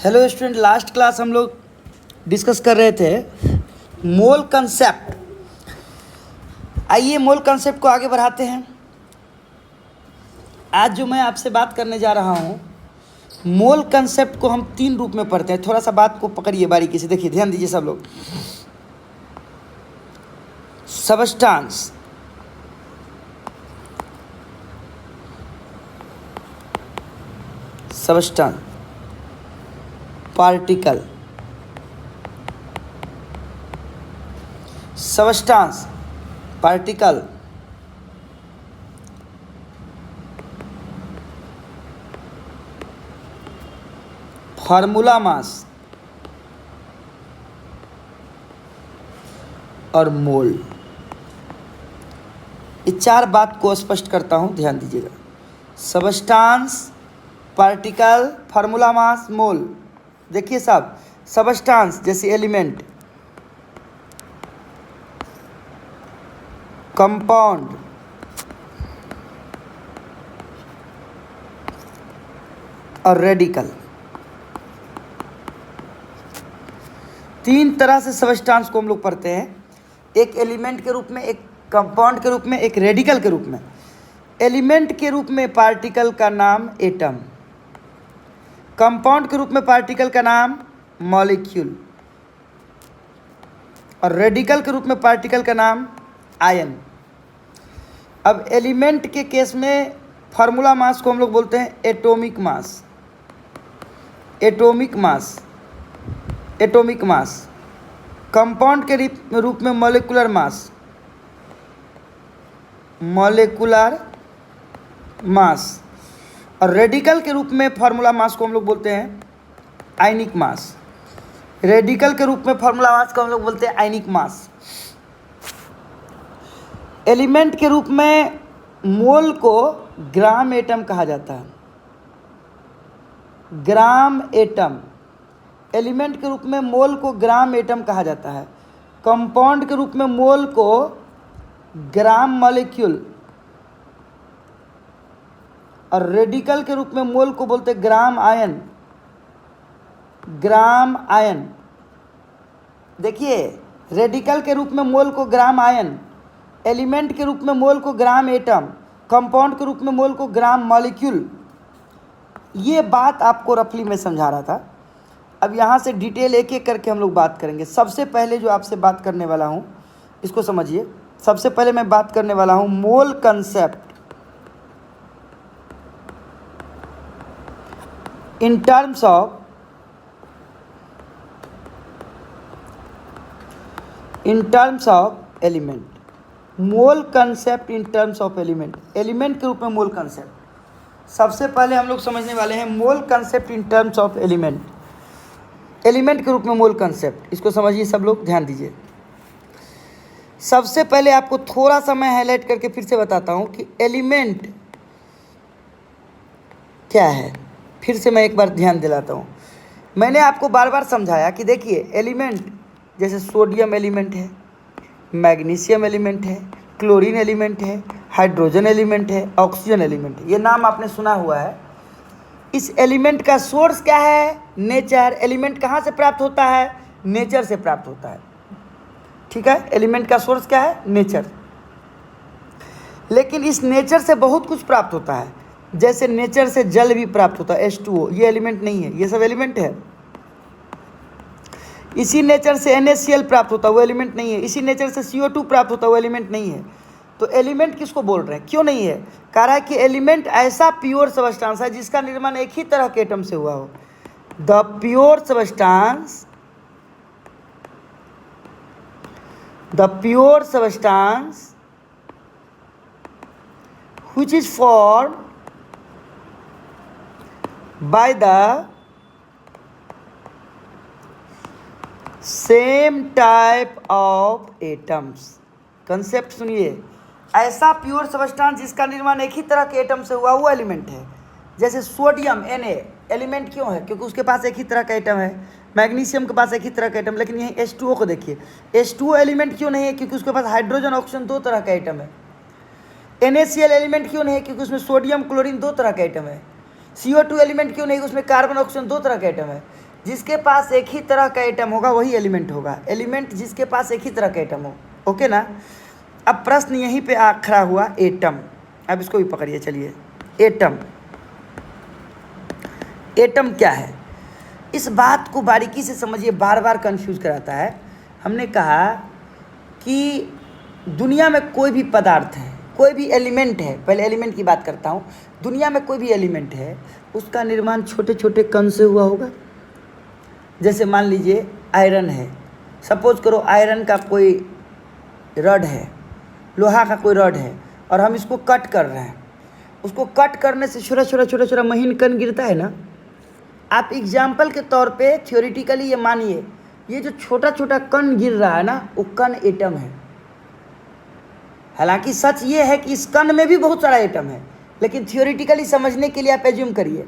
Hello student, last class हम लोग discuss कर रहे थे मोल कंसेप्ट। आइए मोल कंसेप्ट को आगे बढ़ाते हैं। आज जो मैं आपसे बात करने जा रहा हूँ, मोल कंसेप्ट को हम 3 रूप में पढ़ते हैं। थोड़ा सा बात को पकड़िए बारीकी से, देखिए, ध्यान दीजिए सब लोग। Substance, substance, particle, substance, particle, formula mass और मोल। ये 4 बात को स्पष्ट करता हूं, ध्यान दीजिएगा। सबस्टांस, पार्टिकल, फार्मूला मास, मोल। देखिए साहब, सबस्टांस जैसे एलिमेंट, कंपाउंड, और रेडिकल। 3 तरह से सबस्टांस को हम लोग पढ़ते हैं, एक एलिमेंट के रूप में, एक कंपाउंड के रूप में, एक रेडिकल के रूप में। एलिमेंट के रूप में पार्टिकल का नाम एटम, कंपाउंड के रूप में पार्टिकल का नाम मॉलिक्यूल, और रेडिकल के रूप में पार्टिकल का नाम आयन। अब एलिमेंट के केस में फार्मूला मास को हम लोग बोलते हैं atomic mass, atomic mass, atomic mass. Compound के रूप में मॉलिक्यूलर मास, मॉलिक्यूलर मास, और रेडिकल के रूप में फार्मूला मास को हम लोग बोलते हैं आयनिक मास। रेडिकल के रूप में फार्मूला मास को हम लोग बोलते हैं आयनिक मास। एलिमेंट के रूप में मोल को ग्राम एटम कहा जाता है, ग्राम एटम। एलिमेंट के रूप में मोल को ग्राम एटम कहा जाता है। कंपाउंड के रूप में मोल को ग्राम मॉलिक्यूल, और रेडिकल के रूप में मोल को बोलते हैं ग्राम आयन, ग्राम आयन। देखिए, रेडिकल के रूप में मोल को ग्राम आयन, एलिमेंट के रूप में मोल को ग्राम एटम, कंपाउंड के रूप में मोल को ग्राम मॉलिक्यूल। ये बात आपको रफली में समझा रहा था। अब यहाँ से डिटेल एक एक करके हम लोग बात करेंगे। सबसे पहले जो आपसे बात करने वाला हूँ, इसको समझिए। सबसे पहले मैं बात करने वाला हूँ मोल concept in terms of element. Mole concept in terms of element, element के रूप में मोल कंसेप्ट। सबसे पहले हम लोग समझने वाले हैं मोल concept in terms of element, element के रूप में मोल कंसेप्ट। इसको समझिए सब लोग, ध्यान दीजिए। सबसे पहले आपको थोड़ा सा मैं हाईलाइट करके फिर से बताता हूं कि एलिमेंट क्या है। फिर से मैं एक बार ध्यान दिलाता हूं। मैंने आपको बार बार समझाया कि देखिए, एलिमेंट जैसे सोडियम एलिमेंट है, मैग्नीशियम एलिमेंट है, क्लोरीन एलिमेंट है, हाइड्रोजन एलिमेंट है, ऑक्सीजन एलिमेंट है। ये नाम आपने सुना हुआ है। इस एलिमेंट का सोर्स क्या है? नेचर। एलिमेंट कहाँ से प्राप्त होता है? नेचर से प्राप्त होता है। ठीक है, एलिमेंट का सोर्स क्या है? नेचर। लेकिन इस नेचर से बहुत कुछ प्राप्त होता है। जैसे नेचर से जल भी प्राप्त होता है, H2O। ये एलिमेंट नहीं है, ये सब एलिमेंट है। इसी नेचर से NaCl प्राप्त होता है, वो एलिमेंट नहीं है। इसी नेचर से CO2 प्राप्त होता है, वो एलिमेंट नहीं है। तो एलिमेंट किसको बोल रहे हैं? क्यों नहीं है? कह रहा है कि एलिमेंट ऐसा प्योर सबस्टांस है जिसका निर्माण एक ही तरह के एटम से हुआ हो। The pure substance, the pure substance which is formed by the same type of atoms। Concept सुनिए, ऐसा प्योर सबस्टांस जिसका निर्माण एक ही तरह के एटम से हुआ, वो एलिमेंट है। जैसे सोडियम Na एलिमेंट क्यों है? क्योंकि उसके पास एक ही तरह का एटम है। मैग्नीशियम के पास एक ही तरह का एटम, लेकिन यहीं H2O को देखिए, H2O एलिमेंट क्यों नहीं है? क्योंकि उसके पास हाइड्रोजन ऑक्सीजन 2 तरह का एटम है। NaCl एलिमेंट क्यों नहीं है? क्योंकि उसमें सोडियम क्लोरीन 2 तरह का एटम है। CO2 एलिमेंट क्यों नहीं? उसमें कार्बन ऑक्सीजन 2 तरह का एटम है। जिसके पास एक ही तरह का एटम होगा वही एलिमेंट होगा। एलिमेंट जिसके पास एक ही तरह का एटम हो, ओके ना। अब प्रश्न यहीं पे खड़ा हुआ, एटम। अब इसको भी पकड़िए, चलिए। एटम, एटम क्या है, इस बात को बारीकी से समझिए, बार बार कंफ्यूज कराता है। हमने कहा कि दुनिया में कोई भी पदार्थ है, कोई भी एलिमेंट है, पहले एलिमेंट की बात करता हूँ। दुनिया में कोई भी एलिमेंट है, उसका निर्माण छोटे छोटे कण से हुआ होगा। जैसे मान लीजिए आयरन है, सपोज करो आयरन का कोई रड है, लोहा का कोई रड है, और हम इसको कट कर रहे हैं। उसको कट करने से छोटा छोटा छोटा छोटा महीन कण गिरता है ना। आप एग्जाम्पल के तौर पे थ्योरेटिकली ये मानिए, ये जो छोटा छोटा कण गिर रहा है ना, वो कण एटम है। हालांकि सच ये है कि इस कण में भी बहुत सारा एटम है, लेकिन थ्योरेटिकली समझने के लिए आप एज्यूम करिए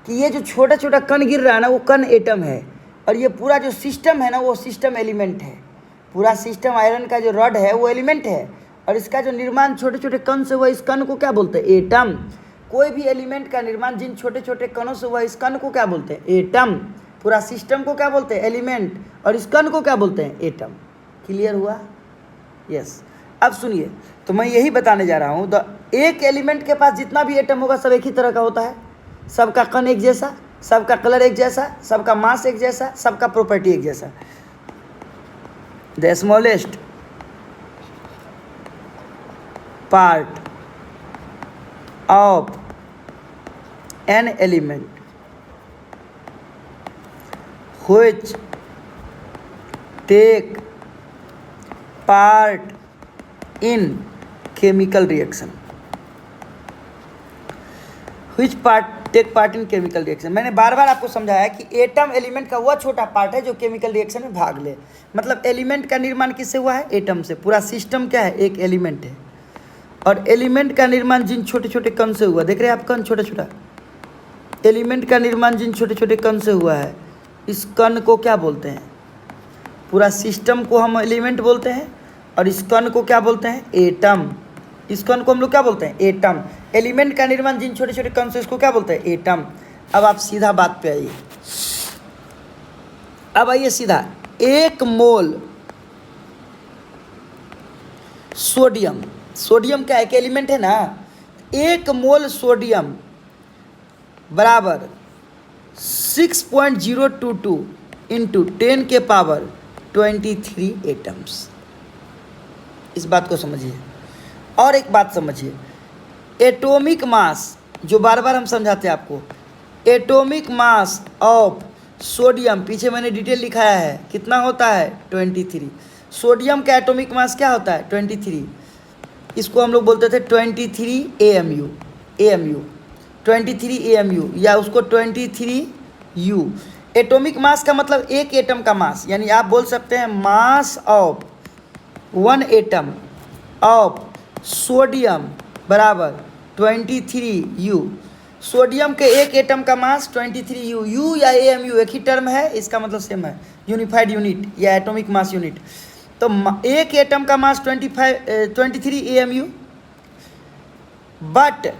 कि ये जो छोटा छोटा कण गिर रहा है ना, वो कण एटम है, और ये पूरा जो सिस्टम है ना, वो सिस्टम एलिमेंट है। पूरा सिस्टम, आयरन का जो रड है वो एलिमेंट है, और इसका जो निर्माण छोटे छोटे कण से हुआ, इस कण को क्या बोलते हैं, एटम। कोई भी एलिमेंट का निर्माण जिन छोटे छोटे कणों से हुआ, इस कण को क्या बोलते हैं, एटम। पूरा सिस्टम को क्या बोलते हैं, एलिमेंट, और इस कण को क्या बोलते हैं, एटम। क्लियर हुआ? यस। अब सुनिए, तो मैं यही बताने जा रहा हूँ, एक एलिमेंट के पास जितना भी एटम होगा सब एक ही तरह का होता है। सबका कण एक जैसा, सबका कलर एक जैसा, सबका मास एक जैसा, सबका प्रॉपर्टी एक जैसा। The smallest part of an element which take part in chemical reaction, which take part in chemical reaction। मैंने बार बार आपको समझाया कि एटम एलिमेंट का वह छोटा पार्ट है जो केमिकल रिएक्शन में भाग ले। मतलब एलिमेंट का निर्माण किससे हुआ है, एटम से। पूरा सिस्टम क्या है, एक एलिमेंट है, और एलिमेंट का निर्माण जिन छोटे छोटे कण से हुआ, देख रहे हैं आप, कण छोटा छोटा। एलिमेंट का निर्माण जिन छोटे छोटे कण से हुआ है, इस कण को क्या बोलते हैं, पूरा सिस्टम को हम एलिमेंट बोलते हैं, और इस कण को क्या बोलते हैं, एटम। इस कण को हम लोग क्या बोलते हैं, एटम। एलिमेंट का निर्माण जिन छोटे छोटे कण से, इसको क्या बोलते हैं, एटम। अब आप सीधा बात पे आइए। अब आइए सीधा, एक मोल सोडियम, सोडियम क्या एक एलिमेंट है ना, एक मोल सोडियम बराबर 6.022 इंटू 10 के पावर 23 एटम्स। इस बात को समझिए। और एक बात समझिए, एटॉमिक मास, जो बार बार हम समझाते हैं आपको, एटॉमिक मास ऑफ सोडियम, पीछे मैंने डिटेल लिखाया है, कितना होता है, 23। सोडियम का एटॉमिक मास क्या होता है, 23। इसको हम लोग बोलते थे 23 AMU, 23 AMU, या उसको 23 U। एटॉमिक मास का मतलब एक एटम का मास, यानी आप बोल सकते हैं mass of one atom of sodium बराबर 23 U। सोडियम के एक एटम का मास 23 U। U या AMU एक ही टर्म है, इसका मतलब सेम है, यूनिफाइड यूनिट या एटॉमिक मास यूनिट। तो एक एटम का मास 23 AMU, but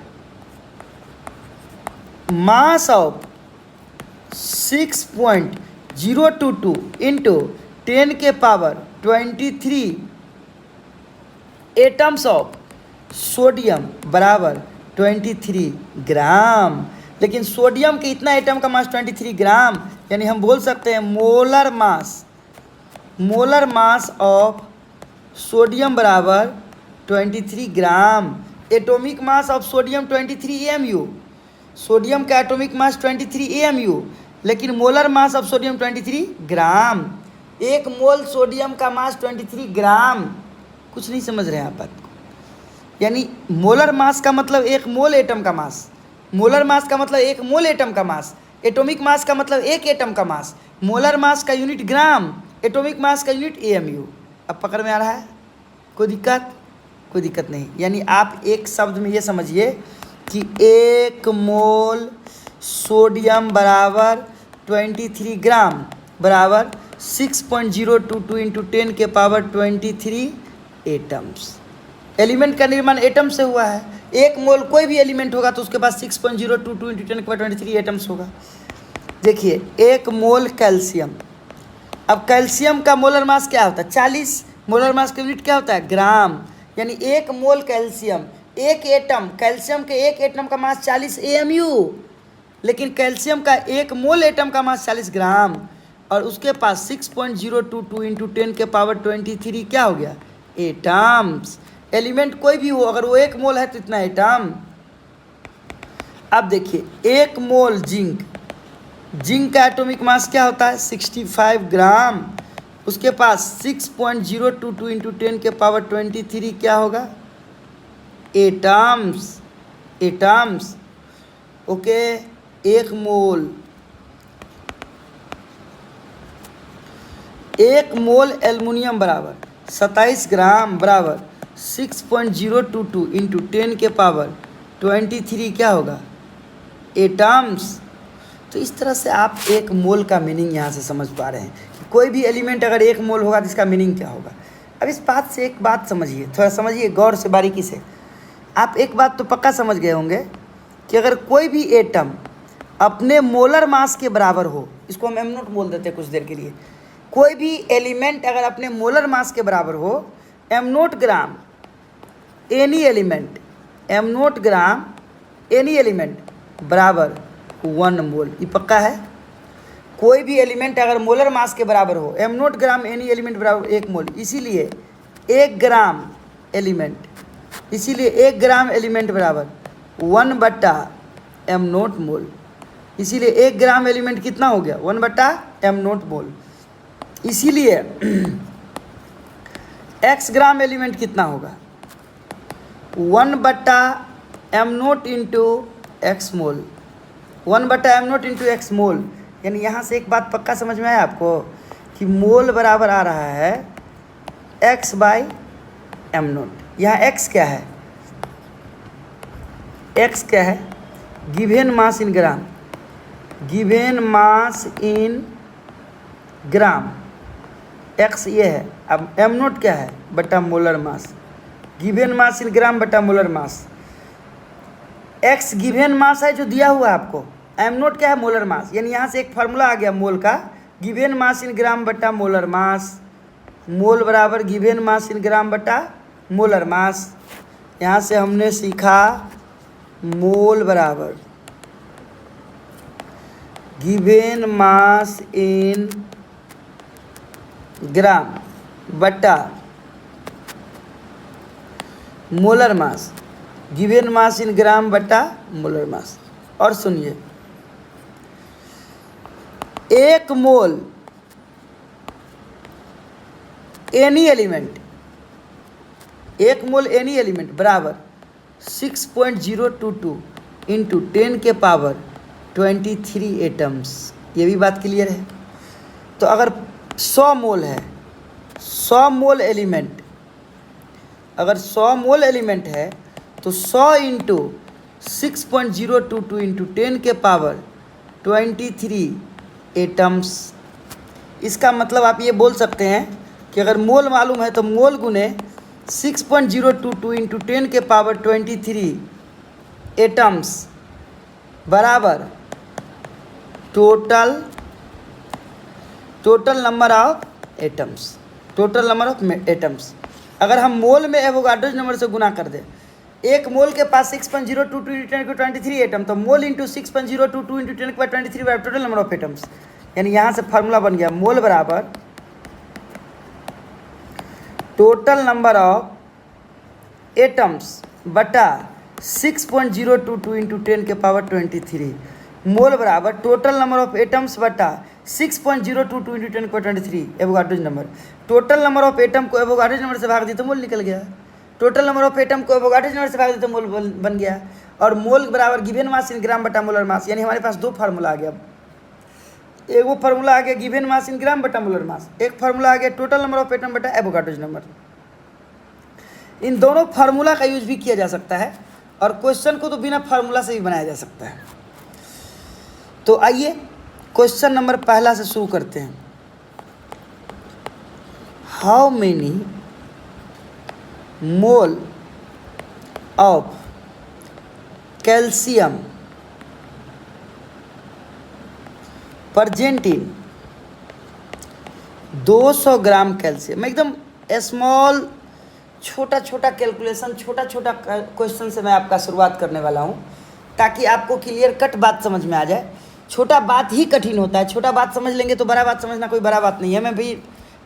mass of 6.022 into 10 के पावर 23 एटम्स ऑफ सोडियम बराबर 23 ग्राम। लेकिन सोडियम के इतना एटम का मास 23 ग्राम, यानी हम बोल सकते हैं मोलर मास ऑफ सोडियम बराबर 23 gram. Atomic mass of sodium 23 AMU, sodium का एटॉमिक मास 23 AMU, लेकिन molar mass of sodium 23 gram. एक मोल सोडियम का मास 23 ग्राम। कुछ नहीं समझ रहे हैं आप बात को। यानी मोलर मास का मतलब एक मोल एटम का मास, मोलर मास का मतलब एक मोल एटम का मास, एटॉमिक मास का मतलब एक एटम का मास, मोलर मास का यूनिट ग्राम, एटॉमिक मास का यूनिट AMU। अब पकड़ में आ रहा है? कोई दिक्कत? कोई दिक्कत नहीं। यानी आप एक शब्द में ये समझिए कि एक मोल सोडियम बराबर 23 ग्राम बराबर 6.022 इंटू 10 के पावर 23 एटम्स। एलिमेंट का निर्माण एटम से हुआ है। एक मोल कोई भी एलिमेंट होगा तो उसके पास 6.022 इंटू 10 के पावर 23 एटम्स होगा। देखिए 1 मोल कैल्शियम। अब कैल्शियम का मोलर मास क्या होता है 40, मोलर मास का यूनिट क्या होता है ग्राम, यानी 1 मोल कैल्शियम, एक एटम कैल्शियम के एक एटम का मास 40 AMU, लेकिन कैल्शियम का 1 मोल एटम का मास 40 ग्राम, और उसके पास 6.022 इंटू 10 के पावर 23 क्या हो गया एटम्स। एलिमेंट कोई भी हो अगर वो 1 मोल है तो इतना एटम। अब देखिए 1 मोल जिंक, जिंक का एटॉमिक मास क्या होता है 65 ग्राम, उसके पास 6.022 इंटू 10 के पावर 23 क्या होगा एटम्स। Atoms okay. 1 मोल, 1 मोल एल्युमिनियम बराबर 27 ग्राम बराबर 6.022 इंटू 10 के पावर 23 क्या होगा एटम्स। तो इस तरह से आप 1 मोल का मीनिंग यहाँ से समझ पा रहे हैं कि कोई भी एलिमेंट अगर 1 मोल होगा तो इसका मीनिंग क्या होगा। अब इस बात से एक बात समझिए, थोड़ा समझिए गौर से बारीकी से। आप एक बात तो पक्का समझ गए होंगे कि अगर कोई भी एटम अपने मोलर मास के बराबर हो, इसको हम m0 बोल देते हैं कुछ देर के लिए, कोई भी एलिमेंट अगर अपने मोलर मास के बराबर हो m0 ग्राम, एनी एलिमेंट m0 ग्राम एनी एलिमेंट बराबर 1 मोल, ये पक्का है। कोई भी एलिमेंट अगर मोलर मास के बराबर हो m0 ग्राम एनी एलिमेंट बराबर 1 मोल, इसीलिए 1 ग्राम एलिमेंट, इसीलिए 1 ग्राम एलिमेंट बराबर 1/m0 मोल, इसीलिए 1 ग्राम एलिमेंट कितना हो गया 1/m0 मोल। इसीलिए x ग्राम एलिमेंट कितना होगा 1/m0 इंटू एक्स मोल, 1/m0 इंटू एक्स मोल। यानी यहाँ से एक बात पक्का समझ में आया आपको कि मोल बराबर आ रहा है x/m0। यहाँ x क्या है, x क्या है गिवेन मास इन ग्राम, गिवेन मास इन ग्राम, x ये है। अब m0 क्या है बटा मोलर मास, गिवेन मास इन ग्राम बटा मोलर मास। x गिवेन मास है जो दिया हुआ है आपको, m0 क्या है मोलर मास, यानी यहाँ से एक फार्मूला आ गया मोल का, गिवेन मास इन ग्राम बटा मोलर मास, मोल बराबर गिवेन मास इन ग्राम बटा मोलर मास। यहाँ से हमने सीखा मोल बराबर गिवेन मास इन ग्राम बटा मोलर मास, गिवेन मास इन ग्राम बटा मोलर मास। और सुनिए 1 मोल एनी एलिमेंट, 1 मोल एनी एलिमेंट बराबर 6.022 इंटू 10 के पावर 23 एटम्स। ये भी बात क्लियर है। तो अगर 100 मोल है, 100 मोल एलिमेंट, अगर 100 मोल एलिमेंट है तो 100 इंटू 6.022 इंटू 10 के पावर 23 एटम्स। इसका मतलब आप ये बोल सकते हैं कि अगर मोल मालूम है तो मोल गुने 6.022 इंटू 10 के पावर 23 एटम्स बराबर total number of atoms, total number of atoms. अगर हम मोल में एवोगाड्रो नंबर से गुना कर दें, 1 मोल के पास 6.022 इंटू 10 के 23 एटम, तो मोल इंटू 6.022 इंटू 10 के 23 बराबर टोटल नंबर ऑफ एटम्स। यानी यहाँ से फार्मूला बन गया मोल बराबर टोटल नंबर ऑफ एटम्स बटा 6.022 इंटू 10 के पावर 23, मोल बराबर टोटल नंबर ऑफ एटम्स बटा 6.022 इंटू 10 के power 23 Avogadro number. Total number of atom को एवोगाड्रो नंबर से भाग दी तो मोल निकल गया, टोटल नंबर ऑफ एटम को एवोगाड्रो नंबर से भाग दी तो मोल बन गया। और मोल बराबर गिवेन मास इन ग्राम बटा मोलर मास। यानी हमारे पास 2 फार्मूला आ गया, एक वो फार्मूला आ गया गिवेन मास इन ग्राम बटा मोलर मास, एक फार्मूला आ गया टोटल नंबर ऑफ एटम बटा एवोगाड्रो नंबर। इन दोनों फार्मूला का यूज भी किया जा सकता है और क्वेश्चन को तो बिना फार्मूला से भी बनाया जा सकता है। तो आइए क्वेश्चन नंबर पहला से शुरू करते हैं। How many mole of calcium present in 200 gram calcium. मैं एकदम स्मॉल छोटा छोटा कैलकुलेशन, छोटा छोटा क्वेश्चन से मैं आपका शुरुआत करने वाला हूँ, ताकि आपको क्लियर कट बात समझ में आ जाए। छोटा बात ही कठिन होता है, छोटा बात समझ लेंगे तो बड़ा बात समझना कोई बड़ा बात नहीं है। मैं भी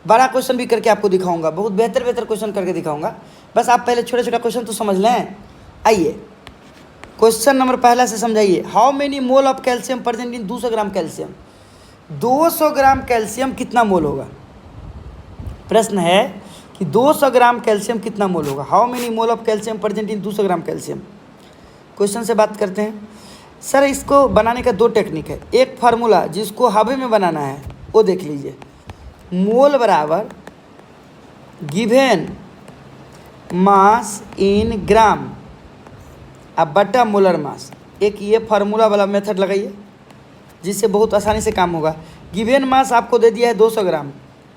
बड़ा क्वेश्चन भी करके आपको दिखाऊंगा, बहुत बेहतर बेहतर क्वेश्चन करके दिखाऊंगा, बस आप पहले छोटा छोटा क्वेश्चन तो समझ लें। आइए क्वेश्चन नंबर पहला से समझाइए। How many mole of calcium present in 200 gram calcium. 200 gram calcium कितना मोल होगा? प्रश्न है कि 200 ग्राम कैल्शियम कितना मोल होगा। How many mole of calcium present in 200 gram calcium. Question से बात करते हैं। सर इसको बनाने का दो टेक्निक है। एक फार्मूला जिसको हवे में बनाना है वो देख लीजिए। मोल बराबर गिवेन मास इन ग्राम अब बटा मोलर मास। एक ये फार्मूला वाला मेथड लगाइए जिससे बहुत आसानी से काम होगा। गिवेन मास आपको दे दिया है 200 ग्राम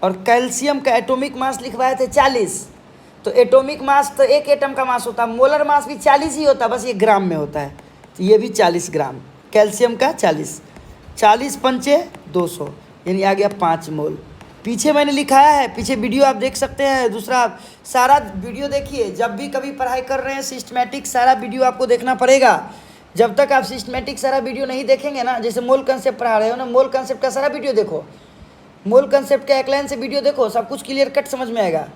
और कैल्शियम का एटॉमिक मास लिखवाए थे 40। तो एटॉमिक मास तो एक एटम का मास होता है, मोलर मास भी 40 ही होता है, बस ये ग्राम में होता है। तो ये भी 40 ग्राम कैल्शियम का 40 पंचे 200 यानी आ गया 5 मोल। पीछे मैंने लिखाया है, पीछे वीडियो आप देख सकते हैं। दूसरा सारा वीडियो देखिए, जब भी कभी पढ़ाई कर रहे हैं सिस्टमेटिक सारा वीडियो आपको देखना पड़ेगा। जब तक आप सिस्टमेटिक सारा वीडियो नहीं देखेंगे ना, जैसे मोल कंसेप्ट पढ़ा रहे हो ना, मोल कंसेप्ट का सारा वीडियो देखो, मोल कंसेप्ट का एक लाइन से वीडियो देखो, सब कुछ क्लियर कट समझ में आएगा।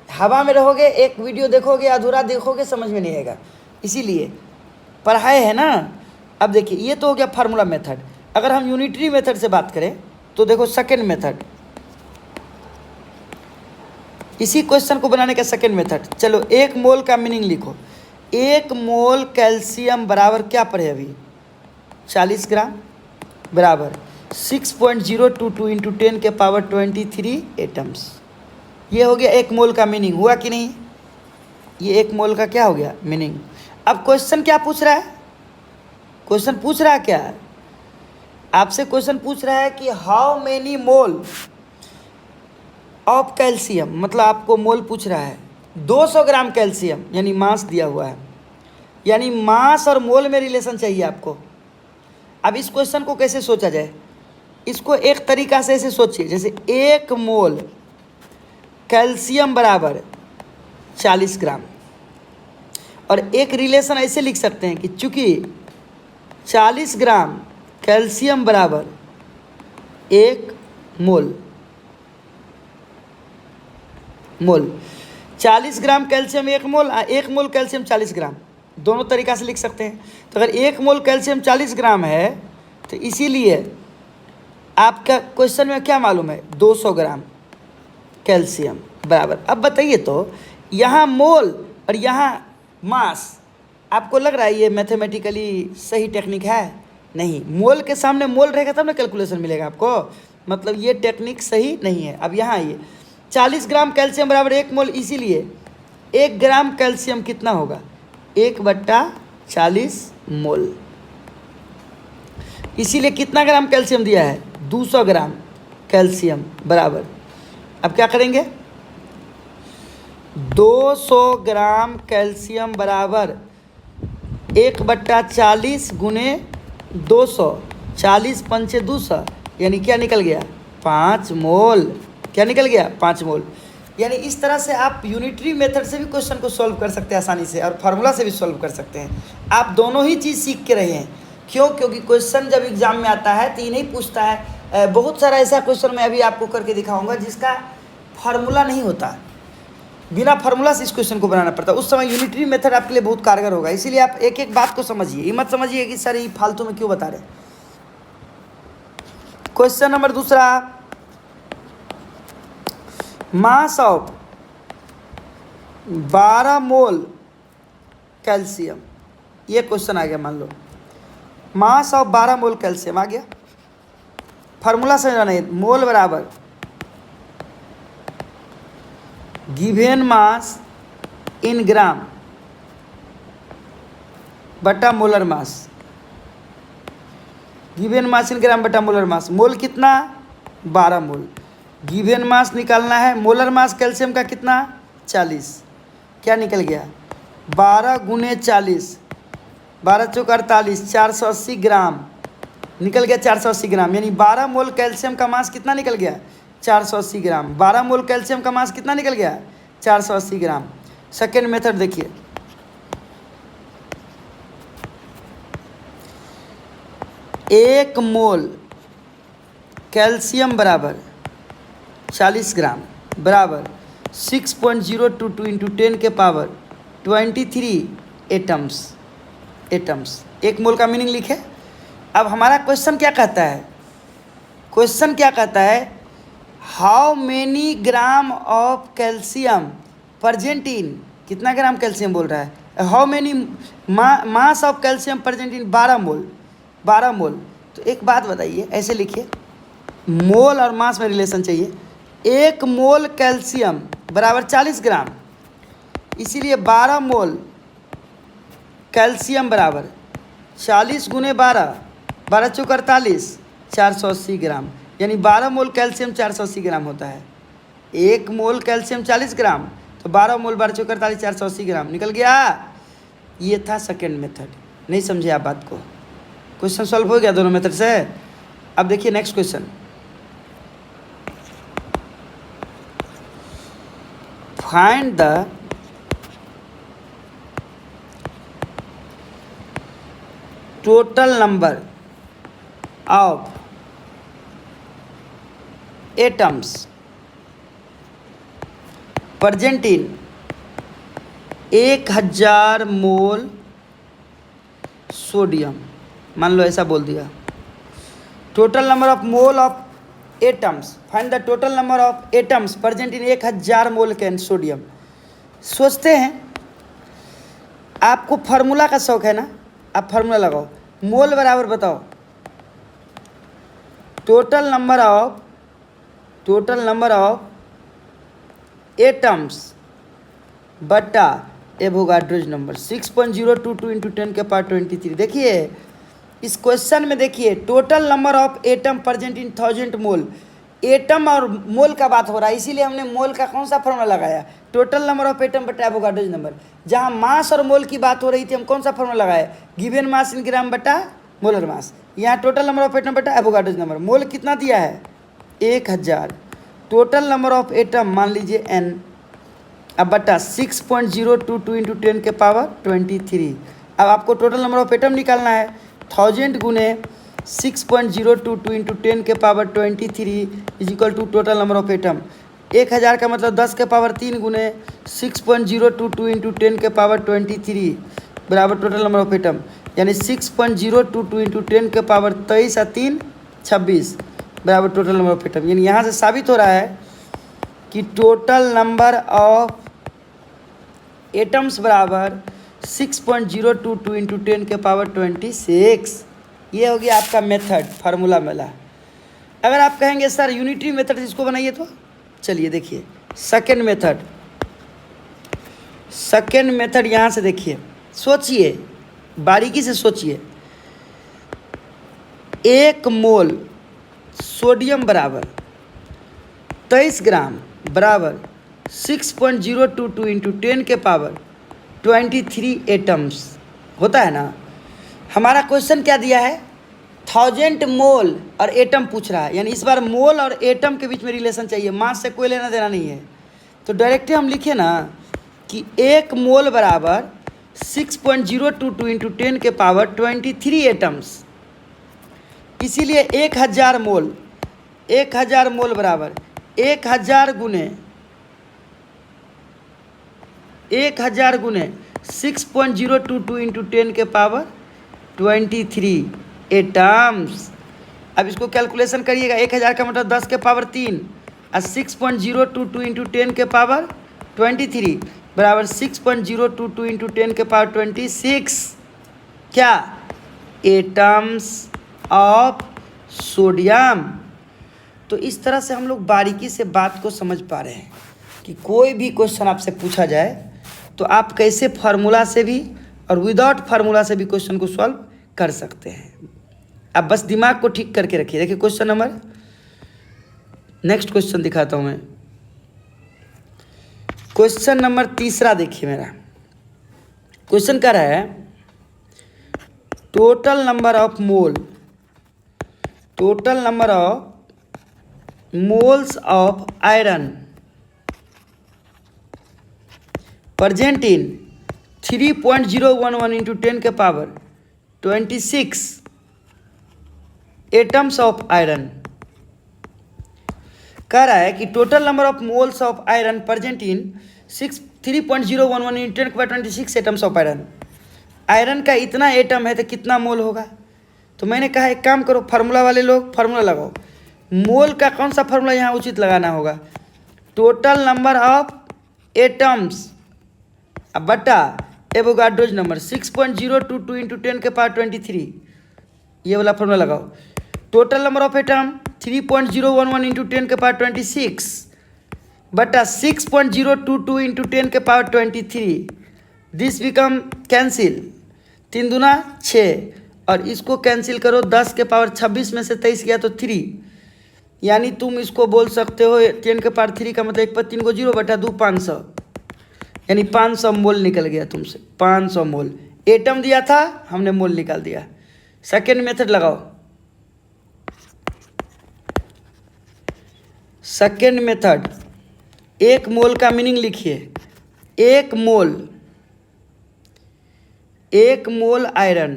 हवा में रहोगे, एक वीडियो देखोगे अधूरा देखोगे, समझ में नहीं आएगा। इसीलिए पढ़ाई है ना। अब देखिए ये तो हो गया फार्मूला मेथड। अगर हम यूनिटरी मेथड से बात करें तो देखो सेकेंड मेथड, इसी क्वेश्चन को बनाने का सेकेंड मेथड। चलो 1 मोल का मीनिंग लिखो। 1 मोल कैल्शियम बराबर क्या पड़े अभी 40 ग्राम बराबर 6.022 इंटू 10 के पावर 23 एटम्स। ये हो गया 1 मोल का मीनिंग। हुआ कि नहीं? ये 1 मोल का क्या हो गया मीनिंग। अब क्वेश्चन क्या पूछ रहा है? क्वेश्चन पूछ रहा है क्या है आपसे? क्वेश्चन पूछ रहा है कि how many mole of calcium, मतलब आपको मोल पूछ रहा है। 200 ग्राम कैल्शियम यानी मास दिया हुआ है, यानी मास और मोल में रिलेशन चाहिए आपको। अब इस क्वेश्चन को कैसे सोचा जाए? इसको एक तरीका से ऐसे सोचिए, जैसे 1 मोल कैल्शियम बराबर 40 ग्राम, और एक रिलेशन ऐसे लिख सकते हैं कि चूंकि 40 ग्राम कैल्शियम बराबर 1 मोल 40 ग्राम कैल्शियम 1 मोल, 1 मोल कैल्शियम 40 ग्राम, दोनों तरीका से लिख सकते हैं। तो अगर 1 मोल कैल्शियम 40 ग्राम है तो इसीलिए आपका क्वेश्चन में क्या मालूम है 200 ग्राम कैल्शियम बराबर। अब बताइए तो यहाँ मोल और यहाँ मास, आपको लग रहा है ये मैथमेटिकली सही टेक्निक है? नहीं, मोल के सामने मोल रहेगा तब ना कैलकुलेशन मिलेगा आपको, मतलब ये टेक्निक सही नहीं है। अब यहाँ आइए, 40 ग्राम कैल्शियम बराबर 1 मोल, इसीलिए 1 ग्राम कैल्शियम कितना होगा 1/40 मोल। इसीलिए कितना ग्राम कैल्शियम दिया है 200 ग्राम कैल्शियम बराबर। अब क्या करेंगे 200 ग्राम कैल्शियम बराबर 1/40 गुने 200, 40 पंचे 200 यानी क्या निकल गया 5 मोल। क्या निकल गया 5 मोल। यानी इस तरह से आप यूनिटरी मेथड से भी क्वेश्चन को सॉल्व कर सकते हैं आसानी से, और फार्मूला से भी सॉल्व कर सकते हैं। आप दोनों ही चीज़ सीख के रहे हैं। क्यों? क्योंकि क्वेश्चन जब एग्जाम में आता है तो ये नहीं पूछता है, बहुत सारा ऐसा क्वेश्चन मैं अभी आपको करके दिखाऊंगा जिसका फार्मूला नहीं होता, बिना फार्मूला से इस क्वेश्चन को बनाना पड़ता है। उस समय यूनिटरी मेथड आपके लिए बहुत कारगर होगा। इसीलिए आप एक एक बात को समझिए, ये मत समझिए कि सर ये फालतू में क्यों बता रहे। क्वेश्चन नंबर दूसरा, मास ऑफ 12 मोल कैल्शियम, ये क्वेश्चन आ गया। मान लो मास ऑफ 12 मोल कैल्शियम आ गया। फार्मूला समझना नहीं, मोल बराबर गिवेन मास इन ग्राम बटा मोलर मास। गिवेन मास इन ग्राम बटा मोलर मास। मोल कितना 12 मोल। गिवेन मास निकालना है, मोलर मास कैल्शियम का कितना 40। क्या निकल गया 12 गुने 40, 12 चौक 48, 480 ग्राम निकल गया 480 ग्राम, यानी 12 मोल कैल्शियम का मास कितना निकल गया? 480 ग्राम। 12 मोल कैल्शियम का मास कितना निकल गया? 480 ग्राम। सेकेंड मेथड देखिए, 1 मोल कैल्शियम बराबर 40 ग्राम बराबर 6.022 इंटू 10 के पावर 23 एटम्स। 1 मोल का मीनिंग लिखे। अब हमारा क्वेश्चन क्या कहता है? क्वेश्चन क्या कहता है? How many gram of calcium present in, कितना ग्राम कैल्शियम बोल रहा है? How many mass of calcium present in 12 मोल। 12 मोल। तो एक बात बताइए, ऐसे लिखिए, मोल और मास में रिलेशन चाहिए। 1 मोल कैल्शियम बराबर 40 ग्राम, इसीलिए 12 मोल कैल्शियम बराबर 40 गुने 12, 12 चौक 48, 480 ग्राम। यानी 12 मोल कैल्शियम 480 ग्राम होता है। 1 मोल कैल्शियम 40 ग्राम, तो 12 मोल 12 चौक 48, 480 ग्राम निकल गया। ये था सेकेंड मेथड। नहीं समझे आप बात को? क्वेश्चन सॉल्व हो गया दोनों मेथड से। अब देखिए next question, find the total number of atoms present in 1000 mole sodium. मान लो ऐसा बोल दिया, total number of mole of atoms, find the total number of atoms present in 1000 mole can sodium. सोचते हैं, आपको फार्मूला का शौक है ना, आप फार्मूला लगाओ। मोल बराबर बताओ टोटल नंबर ऑफ एटम्स बटा एवोगाड्रोज नंबर 6.022 इंटू 10 के पावर 23। देखिए इस क्वेश्चन में, देखिए total number of atom present in 1000 mole, atom और मोल का बात हो रहा है, इसीलिए हमने मोल का कौन सा फॉर्मूला लगाया? टोटल नंबर ऑफ एटम बटा एवोगाड्रोज नंबर। जहाँ मास और मोल की बात हो रही थी, हम कौन सा फॉर्मूला लगाए? गिवन मास इन ग्राम बटा मोलर मास। यहाँ टोटल नंबर ऑफ एटम बटा एवोगाड्रोज नंबर। मोल कितना दिया है? 1000। टोटल नंबर ऑफ एटम मान लीजिए n, अब बटा 6.022 इंटू 10 के पावर 23। अब आपको टोटल नंबर ऑफ एटम निकालना है। 1000 गुने 6.022 इंटू 10 के power 23 is equal to total number of atom. 1000 का मतलब 10 के पावर 3 गुने 6.022 इंटू 10 के पावर 23 बराबर टोटल नंबर ऑफ एटम, यानी 6.022 इंटू 10 के पावर 23 और 3 26 बराबर टोटल नंबर ऑफ एटम। यानी यहाँ से साबित हो रहा है कि टोटल नंबर ऑफ एटम्स बराबर 6.022 इंटू 10 के पावर 26। ये हो गया आपका मेथड, फार्मूला मिला। अगर आप कहेंगे सर यूनिटरी मेथड इसको बनाइए, तो चलिए देखिए सेकेंड मेथड यहाँ से देखिए, सोचिए बारीकी से सोचिए। 1 मोल सोडियम बराबर 23 ग्राम बराबर 6.022 इंटू 10 के पावर 23 एटम्स होता है ना। हमारा क्वेश्चन क्या दिया है? 1000 मोल और एटम पूछ रहा है, यानी इस बार मोल और एटम के बीच में रिलेशन चाहिए, मास से कोई लेना देना नहीं है। तो डायरेक्ट हम लिखे ना कि 1 मोल बराबर 6.022 इंटू 10 के पावर 23 एटम्स, इसीलिए 1000 मोल बराबर 1000 गुने 6.022 इंटू 10 के पावर 23 एटम्स। अब इसको कैलकुलेशन करिएगा। 1000 का मतलब 10 के पावर 3 और 6.022 इंटू 10 के पावर 23 बराबर 6.022 इंटू 10 के पावर 26 क्या? Atoms of sodium. तो इस तरह से हम लोग बारीकी से बात को समझ पा रहे हैं कि कोई भी क्वेश्चन आपसे पूछा जाए तो आप कैसे फार्मूला से भी और विदाउट फार्मूला से भी क्वेश्चन को सॉल्व कर सकते हैं। आप बस दिमाग को ठीक करके रखिए। देखिए क्वेश्चन नंबर, नेक्स्ट क्वेश्चन दिखाता हूँ मैं। क्वेश्चन नंबर 3 देखिए मेरा। क्वेश्चन क्या रहा है? Total number of mole total number of moles of iron present in 3.011 into 10 के पावर 26 एटम्स ऑफ आयरन। कह रहा है कि total number of moles of iron present in 3.011 into 10 के power 26 atoms of iron. Iron का इतना atom है तो कितना मोल होगा? तो मैंने कहा एक काम करो, फार्मूला वाले लोग फार्मूला लगाओ। मोल का कौन सा फार्मूला यहाँ उचित लगाना होगा? टोटल नंबर ऑफ एटम्स बटा एवोगाड्रोज नंबर 6.022 इंटू 10 के पावर 23, ये वाला फॉर्मूला लगाओ। Total number of atom 3.011 into 10 के पावर 26 बटा 6.022 इंटू 10 के पावर 23, दिस बिकम कैंसिल, 3 दूना 6 और इसको कैंसिल करो, 10 के पावर 26 में से 23 गया तो 3, यानी तुम इसको बोल सकते हो 10 के पावर 3 का मतलब 1 पर 3 को 0 बटा 2 500, यानी 500 मोल निकल गया तुमसे। 500 मोल एटम दिया था, हमने मोल निकाल दिया। सेकेंड मेथड लगाओ। सेकेंड मेथड, एक मोल का मीनिंग लिखिए। एक मोल आयरन,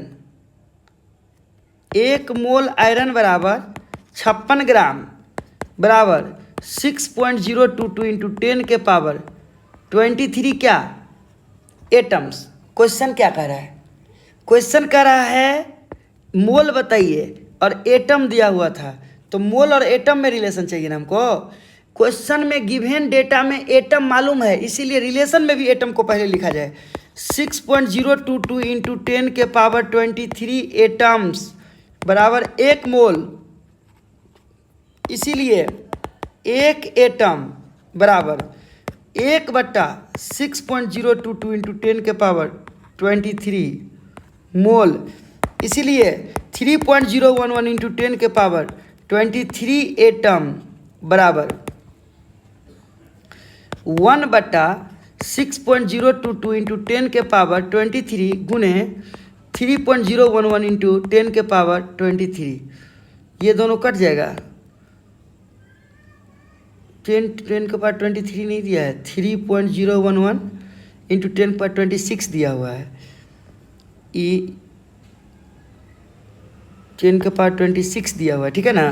एक मोल आयरन बराबर 56 ग्राम बराबर 6.022 इंटू 10 के पावर 23 क्या एटम्स। क्वेश्चन क्या कह रहा है? क्वेश्चन कह रहा है मोल बताइए और एटम दिया हुआ था, तो मोल और एटम में रिलेशन चाहिए ना हमको। क्वेश्चन में गिवन डेटा में एटम मालूम है, इसीलिए रिलेशन में भी एटम को पहले लिखा जाए। 6.022 इंटू 10 के पावर 23 एटम्स बराबर 1 मोल, इसीलिए एक एटम बराबर 1 बट्टा 6.022 इंटू 10 के पावर 23 मोल, इसीलिए 3.011 इंटू 10 के पावर 23 एटम बराबर 1 बट्टा 6.022 इंटू 10 के पावर 23 गुने 3.011 इंटू 10 के पावर 23, ये दोनों कट जाएगा। 10 के पावर 23 नहीं दिया है, 3.011 इंटू 10 पर 26 दिया हुआ है। ई 10 के पावर 26 दिया हुआ है, ठीक है ना।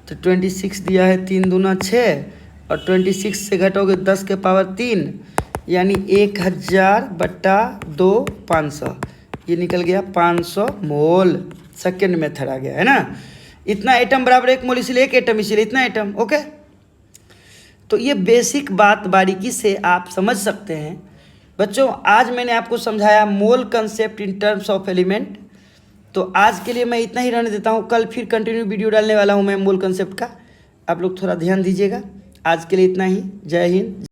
तो 26 दिया है, 3 दूना 6 और 26 से घटोगे 10 के पावर 3, यानी 1000 बट्टा 2 500, ये निकल गया 500 मोल। सेकेंड मेथड आ गया है ना। इतना एटम बराबर 1 मोल, इसलिए 1 एटम, इसलिए इतना एटम। ओके, तो ये बेसिक बात बारीकी से आप समझ सकते हैं बच्चों। आज मैंने आपको समझाया मोल concept in terms of element. तो आज के लिए मैं इतना ही रहने देता हूँ, कल फिर कंटिन्यू वीडियो डालने वाला हूँ मैं मोल कंसेप्ट का, आप लोग थोड़ा ध्यान दीजिएगा। आज के लिए इतना ही, जय हिंद।